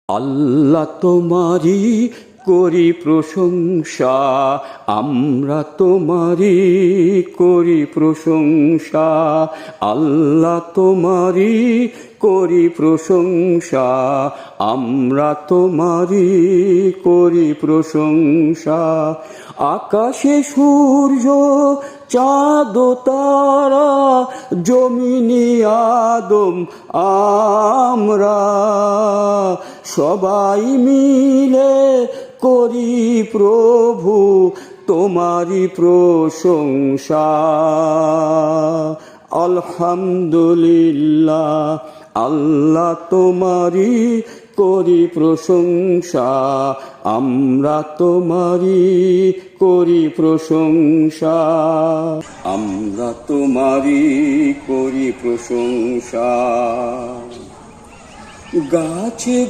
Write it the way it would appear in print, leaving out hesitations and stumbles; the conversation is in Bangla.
আল্লাহ তোমারি করি প্রশংসা, আমরা তোমারি করি প্রশংসা। আল্লাহ তোমারি করি প্রশংসা, আমরা তোমারি করি প্রশংসা। আকাশে সূর্য চাঁদ তারা, জমিনে আদম আমরা, সবাই মিলে করি প্রভু তোমারি প্রশংসা। আলহামদুলিল্লাহ, আল্লাহ তোমারি করি প্রশংসা, আমরা তোমারি করি প্রশংসা। আমরা তোমারি করি প্রশংসা। গাছে